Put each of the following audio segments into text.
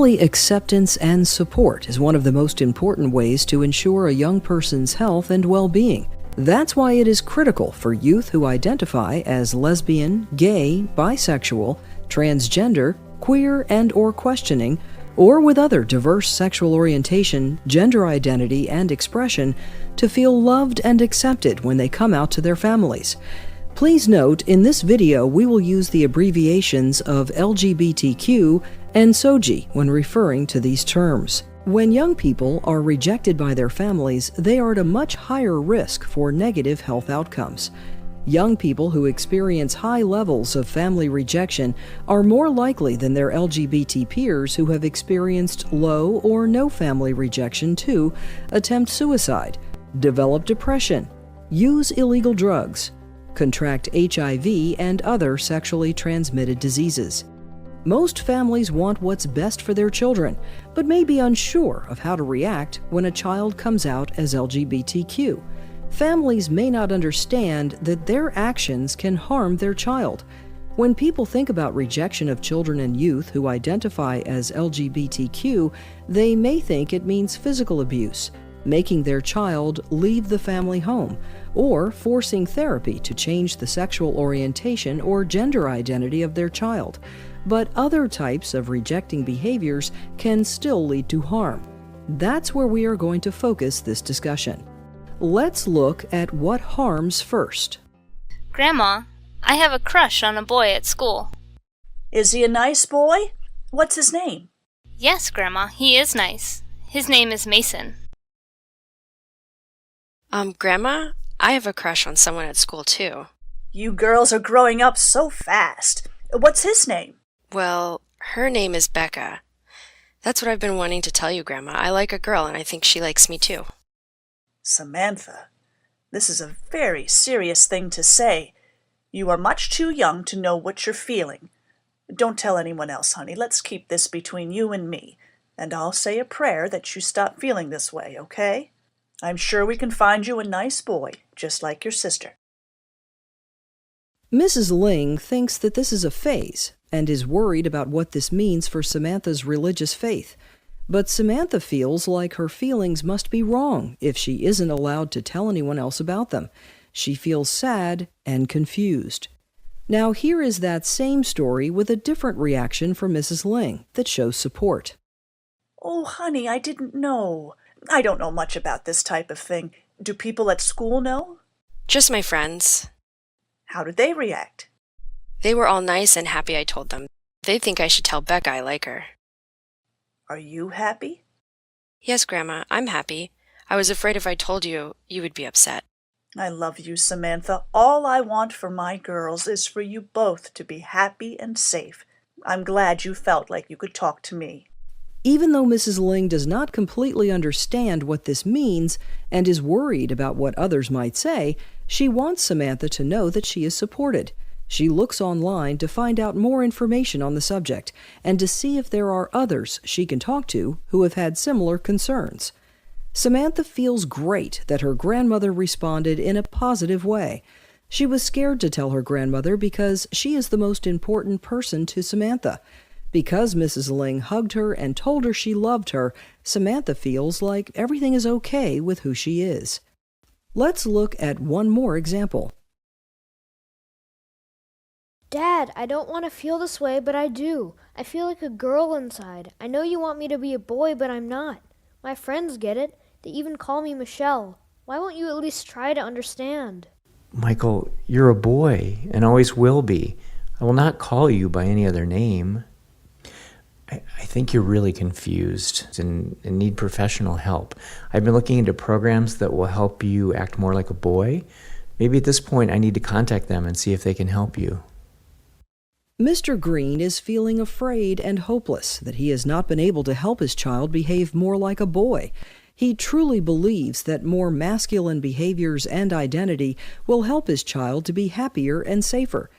Family acceptance and support is one of the most important ways to ensure a young person's health and well-being. That's why it is critical for youth who identify as lesbian, gay, bisexual, transgender, queer and/or questioning, or with other diverse sexual orientation, gender identity, and expression to feel loved and accepted when they come out to their families. Please note, in this video we will use the abbreviations of LGBTQ and SOGI when referring to these terms. When young people are rejected by their families, they are at a much higher risk for negative health outcomes. Young people who experience high levels of family rejection are more likely than their LGBT peers who have experienced low or no family rejection to attempt suicide, develop depression, use illegal drugs, contract HIV and other sexually transmitted diseases. Most families want what's best for their children, but may be unsure of how to react when a child comes out as LGBTQ. Families may not understand that their actions can harm their child. When people think about rejection of children and youth who identify as LGBTQ, they may think it means physical abuse, making their child leave the family home, or forcing therapy to change the sexual orientation or gender identity of their child. But other types of rejecting behaviors can still lead to harm. That's where we are going to focus this discussion. Let's look at what harms first. Grandma, I have a crush on a boy at school. Is he a nice boy? What's his name? Yes, Grandma, he is nice. His name is Mason. Grandma, I have a crush on someone at school too. You girls are growing up so fast. What's his name? Well, her name is Becca. That's what I've been wanting to tell you, Grandma. I like a girl and I think she likes me too. Samantha, this is a very serious thing to say. You are much too young to know what you're feeling. Don't tell anyone else, honey. Let's keep this between you and me. And I'll say a prayer that you stop feeling this way, okay? I'm sure we can find you a nice boy, just like your sister. Mrs. Ling thinks that this is a phase and is worried about what this means for Samantha's religious faith. But Samantha feels like her feelings must be wrong if she isn't allowed to tell anyone else about them. She feels sad and confused. Now here is that same story with a different reaction from Mrs. Ling that shows support. Oh, honey, I didn't know. I don't know much about this type of thing. Do people at school know? Just my friends. How did they react? They were all nice and happy I told them. They think I should tell Becca I like her. Are you happy? Yes, Grandma, I'm happy. I was afraid if I told you, you would be upset. I love you, Samantha. All I want for my girls is for you both to be happy and safe. I'm glad you felt like you could talk to me. Even though Mrs. Ling does not completely understand what this means and is worried about what others might say, she wants Samantha to know that she is supported. She looks online to find out more information on the subject and to see if there are others she can talk to who have had similar concerns. Samantha feels great that her grandmother responded in a positive way. She was scared to tell her grandmother because she is the most important person to Samantha. Because Mrs. Ling hugged her and told her she loved her, Samantha feels like everything is okay with who she is. Let's look at one more example. Dad, I don't want to feel this way, but I do. I feel like a girl inside. I know you want me to be a boy, but I'm not. My friends get it. They even call me Michelle. Why won't you at least try to understand? Michael, you're a boy and always will be. I will not call you by any other name. I think you're really confused and need professional help. I've been looking into programs that will help you act more like a boy. Maybe at this point I need to contact them and see if they can help you. Mr. Green is feeling afraid and hopeless that he has not been able to help his child behave more like a boy. He truly believes that more masculine behaviors and identity will help his child to be happier and safer.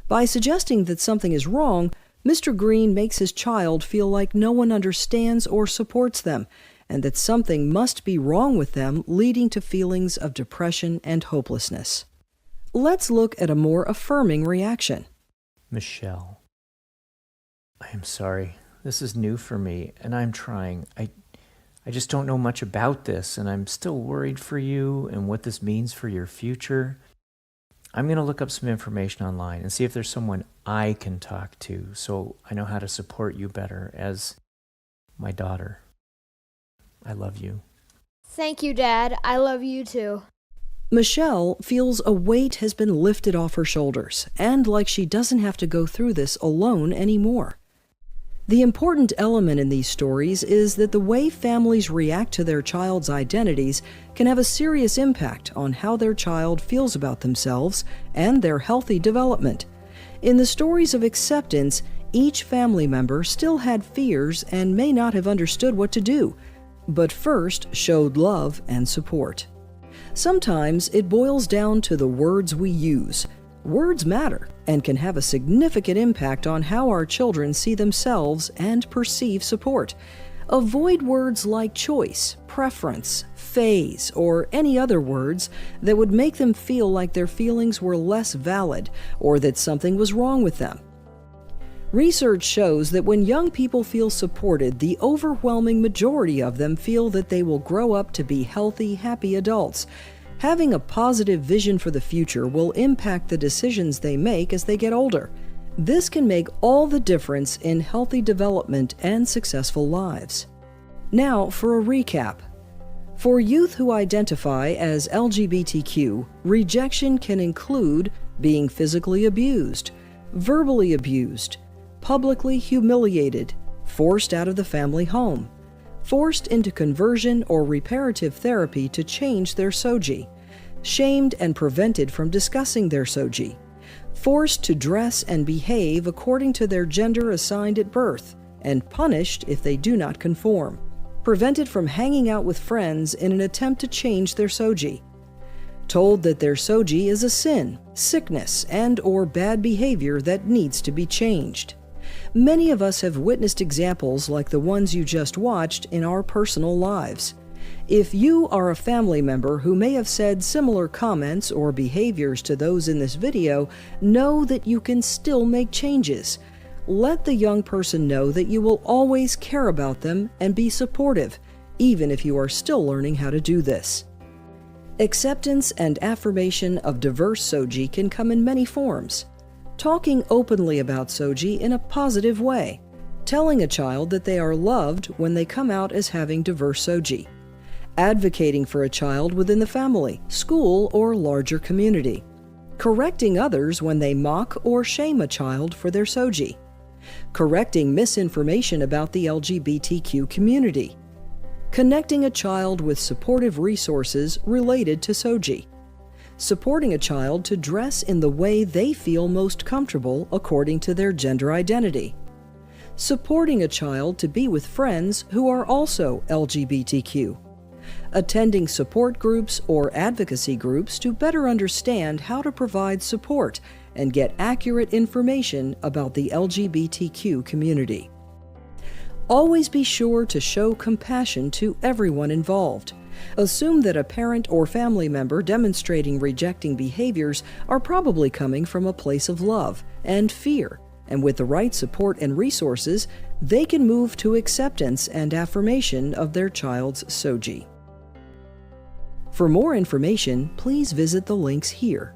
By suggesting that something is wrong, Mr. Green makes his child feel like no one understands or supports them, and that something must be wrong with them, leading to feelings of depression and hopelessness. Let's look at a more affirming reaction. Michelle, I am sorry. This is new for me, and I'm trying. I just don't know much about this, and I'm still worried for you and what this means for your future. I'm going to look up some information online and see if there's someone I can talk to so I know how to support you better as my daughter. I love you. Thank you, Dad. I love you too. Michelle feels a weight has been lifted off her shoulders, and like she doesn't have to go through this alone anymore. The important element in these stories is that the way families react to their child's identities can have a serious impact on how their child feels about themselves and their healthy development. In the stories of acceptance, each family member still had fears and may not have understood what to do, but first showed love and support. Sometimes it boils down to the words we use. Words matter and can have a significant impact on how our children see themselves and perceive support. Avoid words like choice, preference, phase, or any other words that would make them feel like their feelings were less valid or that something was wrong with them. Research shows that when young people feel supported, the overwhelming majority of them feel that they will grow up to be healthy, happy adults. Having a positive vision for the future will impact the decisions they make as they get older. This can make all the difference in healthy development and successful lives. Now for a recap. For youth who identify as LGBTQ, rejection can include being physically abused, verbally abused, publicly humiliated, forced out of the family home, forced into conversion or reparative therapy to change their SOGI, shamed and prevented from discussing their SOGI, forced to dress and behave according to their gender assigned at birth, and punished if they do not conform, prevented from hanging out with friends in an attempt to change their SOGI, told that their SOGI is a sin, sickness, and/or bad behavior that needs to be changed. Many of us have witnessed examples like the ones you just watched in our personal lives. If you are a family member who may have said similar comments or behaviors to those in this video, know that you can still make changes. Let the young person know that you will always care about them and be supportive, even if you are still learning how to do this. Acceptance and affirmation of diverse SOGI can come in many forms. Talking openly about SOGI in a positive way. Telling a child that they are loved when they come out as having diverse SOGI. Advocating for a child within the family, school, or larger community. Correcting others when they mock or shame a child for their SOGI. Correcting misinformation about the LGBTQ community. Connecting a child with supportive resources related to SOGI. Supporting a child to dress in the way they feel most comfortable according to their gender identity. Supporting a child to be with friends who are also LGBTQ. Attending support groups or advocacy groups to better understand how to provide support and get accurate information about the LGBTQ community. Always be sure to show compassion to everyone involved. Assume that a parent or family member demonstrating rejecting behaviors are probably coming from a place of love and fear, and with the right support and resources, they can move to acceptance and affirmation of their child's SOGI. For more information, please visit the links here